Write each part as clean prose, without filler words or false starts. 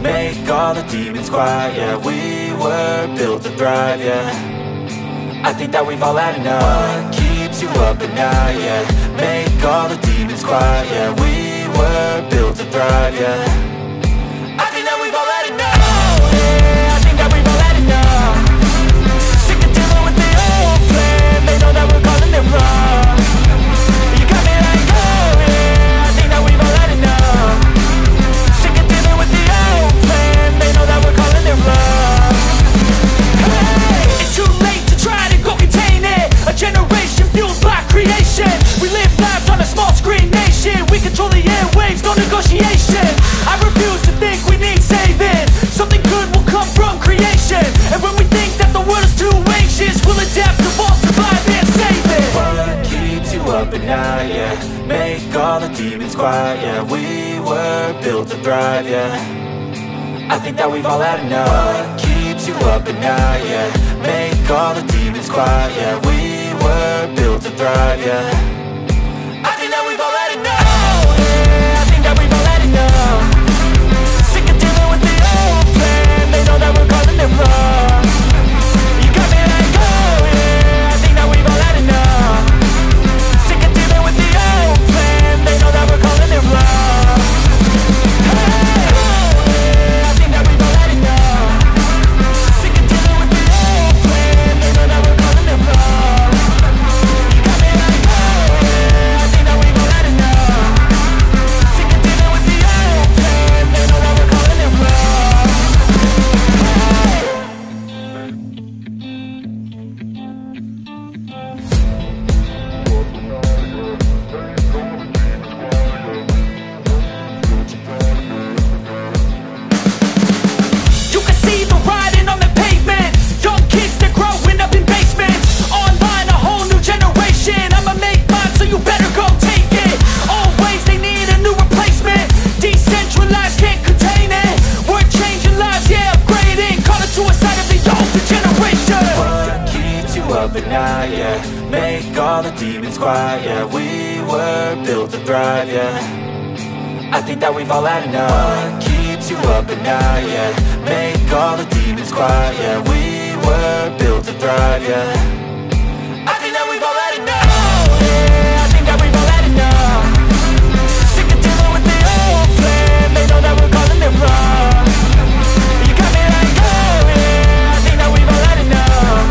Make all the demons quiet, yeah. We were built to thrive, yeah. I think that we've all had enough. What keeps you up at night, yeah. Make all the demons quiet, yeah. We were built to thrive, yeah. I think that we've all had enough. Oh, yeah, I think that we've all had enough. Sick of dealing with the old plan. They know that we're calling it wrong. You got me like, oh yeah, I think that we've all had enough. Sick of dealing with the old plan. They know that we're calling it wrong. Hey, it's too late to try to go contain it. A generation fueled by creation. We live lives on a small screen nation. We control the airwaves, no negotiation. I refuse to think we need saving. Something good will come from creation. And when we think that the world is too anxious, we'll adapt, evolve, survive and save it. What keeps you up at night, yeah. Make all the demons quiet, yeah. We were built to thrive, yeah. I think that we've all had enough. What keeps you up at night, yeah. Make all the demons quiet, yeah. We were built to thrive, yeah. I think that we've all had enough. Oh yeah, I think that we've all had enough. Sick of dealing with the old plan. They know that we're calling it wrong. You got me like, oh yeah, I think that we've all had enough. Sick of dealing with the old plan. They know that we're calling it wrong. Hey, oh yeah, I think that we've all had enough. Sick of dealing with the old plan. They know that we're calling it wrong. You got me like, oh yeah, I think that we've all had enough. Sick of dealing with the old plan. They know that we're calling it wrong. You can see the writing on the pavement. Young kids, they're growing up in basements. Online, a whole new generation. I'ma make mine, so you better go take it. Always, they need a new replacement. Decentralized, can't contain it. We're changing lives, yeah, upgrading. Call it suicide of the older generation. What keeps you up at night, yeah. Make all the demons quiet, yeah. We were built to thrive, yeah. I think that we've all had enough. What keeps you up at night, yeah. Make all the demons quiet, yeah. We were built to thrive, yeah. I think that we've all had enough. Oh yeah, I think that we've all had enough. Sick of dealing with the old plan. They know that we're calling it wrong. You got me like, oh yeah, I think that we've all had enough.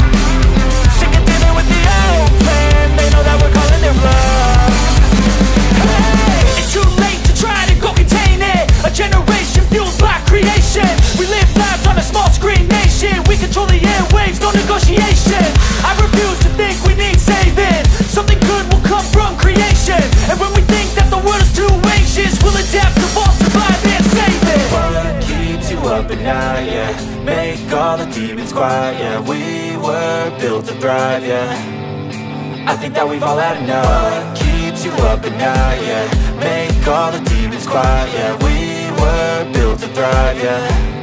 Sick of dealing with the old plan. They know that we're calling it wrong. Hey, it's too late to try to go contain it. A generation fueled by creation. We live lives on a small screen nation. We control the airwaves, no negotiation. I refuse to think we need saving. Something good will come from creation. And when we think that the world is too anxious, we'll adapt, evolve, survive and save it. What keeps you up at night, yeah. Make all the demons quiet, yeah. We were built to thrive, yeah. I think that we've all had enough. What keeps you up at night, yeah. Make all the demons quiet, yeah. We were built to thrive, yeah.